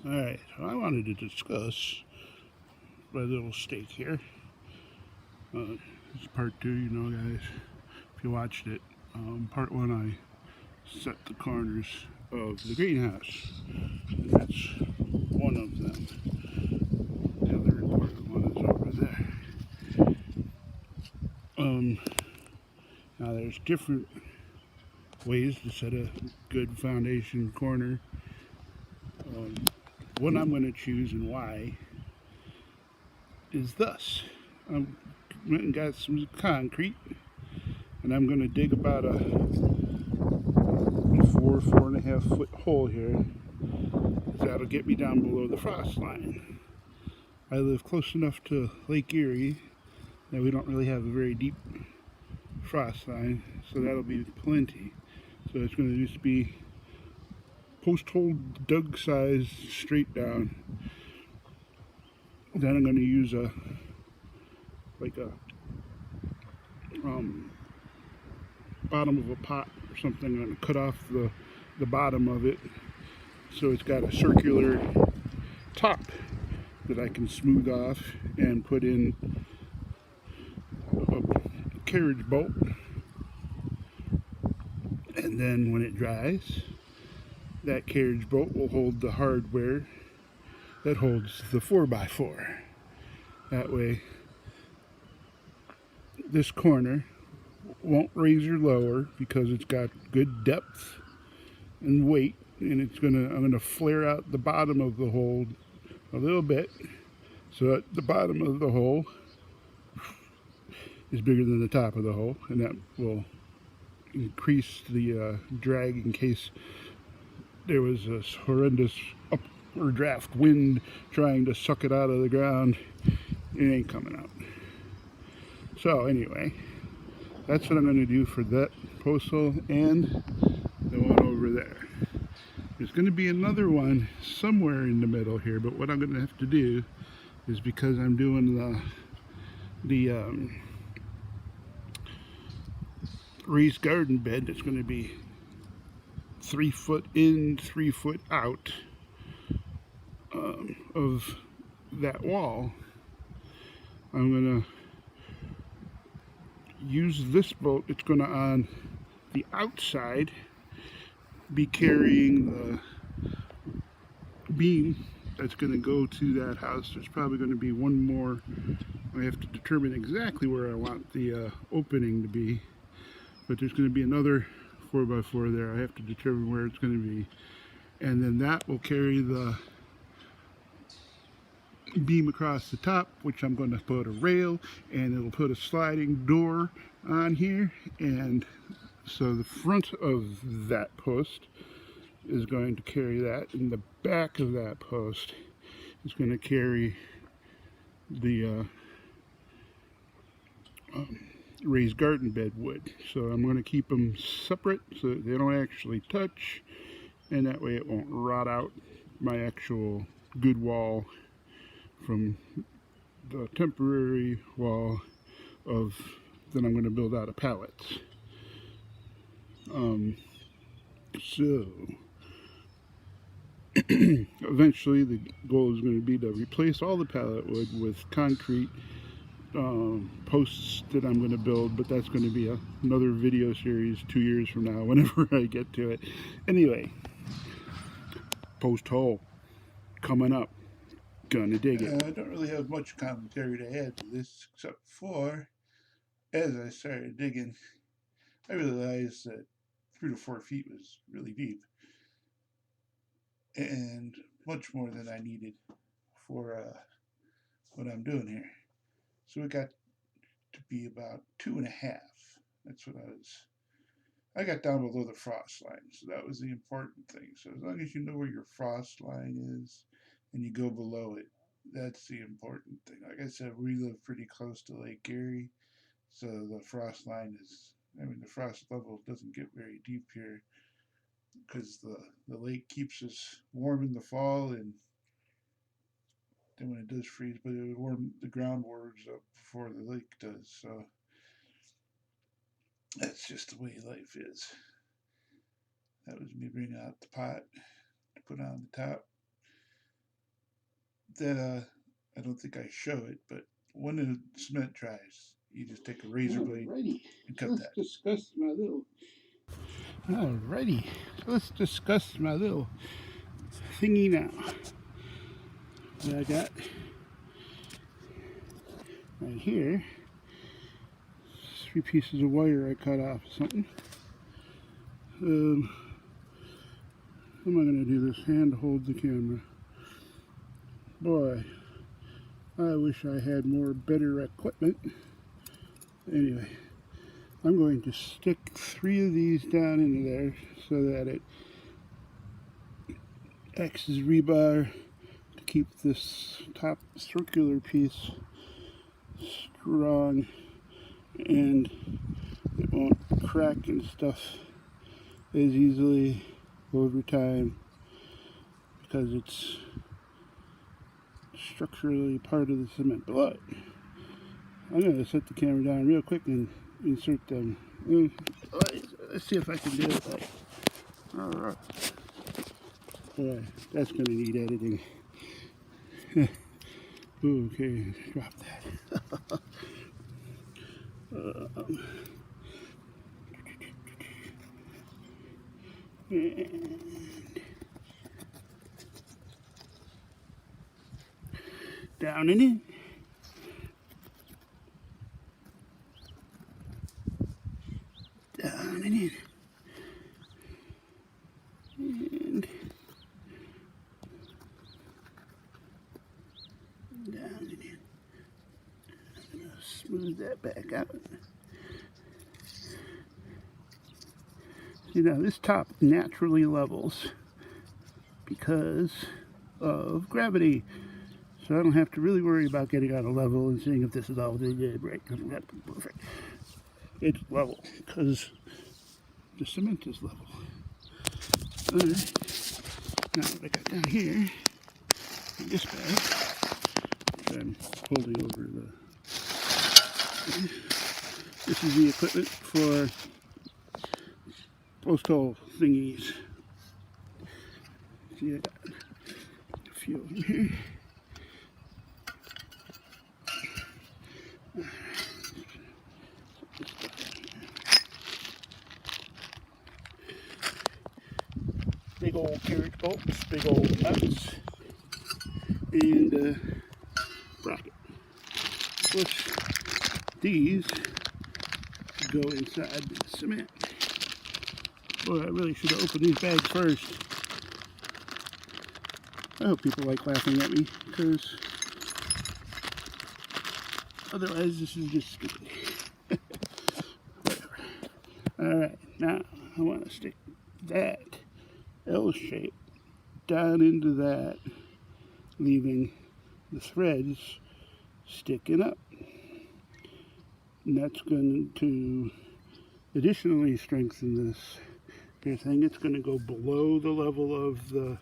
Alright, so I wanted to discuss my little steak here. This is part two, guys. If you watched it, part one, I set the corners of the greenhouse. And that's one of them. The other important one is over there. Um, Now, there's different ways to set a good foundation corner. Um, what I'm going to choose and why is thus. I went and got some concrete, and I'm going to dig about a 4.5 foot hole here. That'll get me down below the frost line. I live close enough to Lake Erie that we don't really have a very deep frost line, so that'll be plenty. So it's going to just be post hole dug size straight down. Then I'm going to use a um, bottom of a pot or something. I'm going to cut off the bottom of it so it's got a circular top that I can smooth off and put in a carriage bolt. And then when it dries, that carriage bolt will hold the hardware that holds the 4x4. That way, this corner won't raise or lower because it's got good depth and weight, and I'm gonna flare out the bottom of the hole a little bit so that the bottom of the hole is bigger than the top of the hole, and that will increase the drag in case there was a horrendous upward draft wind trying to suck it out of the ground. It ain't coming out. So anyway, that's what I'm going to do for that postal and the one over there. There's going to be another one somewhere in the middle here, but what I'm going to have to do is, because I'm doing the raised garden bed that's going to be 3 foot in, 3 foot out of that wall, I'm going to use this bolt. It's going to, on the outside, be carrying the beam that's going to go to that house. There's probably going to be one more. I have to determine exactly where I want the opening to be, but there's going to be another 4x4 there. I have to determine where it's going to be, and then that will carry the beam across the top, which I'm going to put a rail, and it'll put a sliding door on here. And so the front of that post is going to carry that, and the back of that post is going to carry the raised garden bed wood. So I'm going to keep them separate so that they don't actually touch, and that way it won't rot out my actual good wall from the temporary wall of that I'm going to build out of pallets. So eventually the goal is going to be to replace all the pallet wood with concrete posts that I'm going to build, but that's going to be another video series 2 years from now whenever I get to it. Anyway, post hole coming up. Gonna dig it. I don't really have much commentary to add to this, except for, as I started digging, I realized that 3 to 4 feet was really deep and much more than I needed for what I'm doing here. So it got to be about 2.5. That's what I got down below the frost line, so that was the important thing. So as long as you know where your frost line is and you go below it, that's the important thing. Like I said, we live pretty close to Lake Erie, so the frost line is, the frost level doesn't get very deep here because the lake keeps us warm in the fall, and then when it does freeze, but the ground warms up before the lake does. So that's just the way life is. That was me bringing out the pot to put on the top. that I don't think I show it, but when the cement dries, you just take a razor blade and cut that. Alrighty, so let's discuss my little thingy now that I got right here. 3 pieces of wire I cut off something. How am I going to do this? Hand hold the camera. Boy, I wish I had more better equipment. Anyway, I'm going to stick 3 of these down into there so that it acts as rebar to keep this top circular piece strong and it won't crack and stuff as easily over time because it's structurally part of the cement. But I'm going to set the camera down real quick and insert them. Let's see if I can do it right. Alright. Boy, that's going to need editing. Okay, drop that. And down and in. Down and in. And down and in. I'm going to smooth that back out. See, now this top naturally levels because of gravity. So I don't have to really worry about getting out of level and seeing if this is all good, right? Because that's perfect. It's level because the cement is level. Alright. Now what I got down here, this bag, which I'm holding over the. This is the equipment for post hole thingies. See, I got a few of them here. Big old carriage bolts, big old nuts, and bracket. Which these go inside the cement. Boy, I really should have opened these bags first. I hope people like laughing at me, because otherwise this is just stupid. Whatever. Alright, now I want to stick that L shape down into that, leaving the threads sticking up. And that's going to additionally strengthen this here thing. It's going to go below the level of the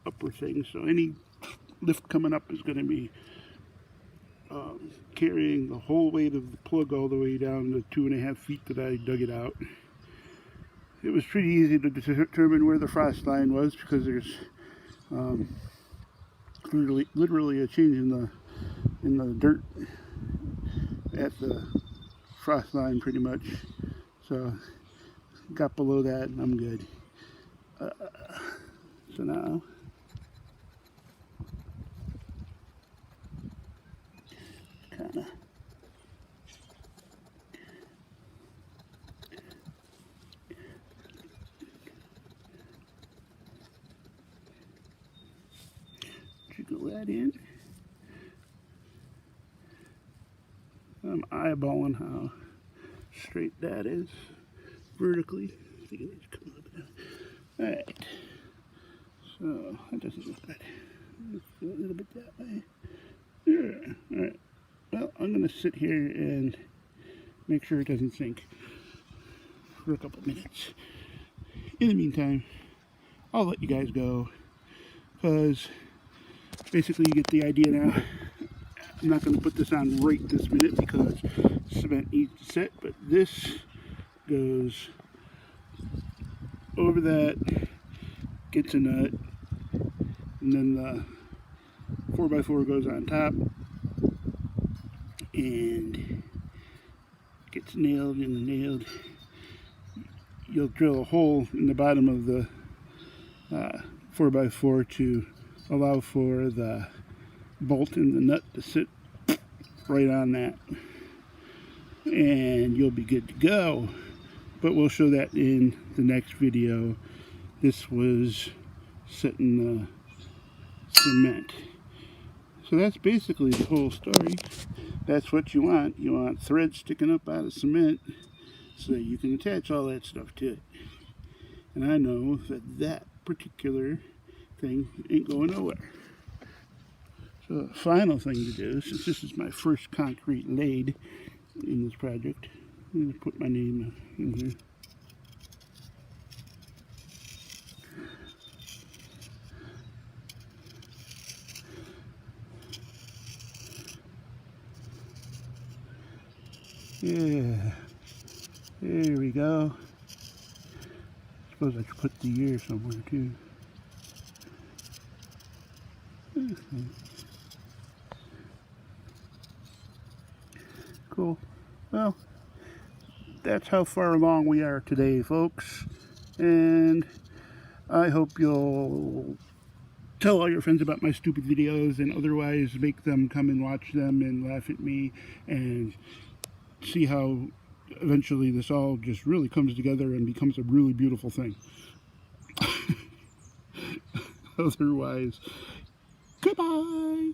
upper thing, so any lift coming up is going to be carrying the whole weight of the plug all the way down the 2.5 feet that I dug it out. It was pretty easy to determine where the frost line was because there's literally a change in the dirt at the frost line pretty much. So got below that and I'm good. So now kind of jiggle that in. I'm eyeballing how straight that is vertically. I think it needs to come up now. Alright. So that doesn't look good. Let's go a little bit that way. Yeah. Alright. Well, I'm going to sit here and make sure it doesn't sink for a couple minutes. In the meantime, I'll let you guys go because basically you get the idea now. I'm not going to put this on right this minute because cement needs to set, but this goes over that, gets a nut, and then the 4x4 goes on top and gets nailed and nailed. You'll drill a hole in the bottom of the 4x4 to allow for the bolt and the nut to sit right on that, and you'll be good to go. But we'll show that in the next video. This was setting the cement. So that's basically the whole story. That's what you want. You want thread sticking up out of cement so that you can attach all that stuff to it. And I know that that particular thing ain't going nowhere. So the final thing to do, since this is my first concrete laid in this project, I'm going to put my name in here. Yeah, there we go. Suppose I could put the year somewhere too. Cool. Well, that's how far along we are today, folks. And I hope you'll tell all your friends about my stupid videos, and otherwise make them come and watch them and laugh at me and see how eventually this all just really comes together and becomes a really beautiful thing. Otherwise, goodbye.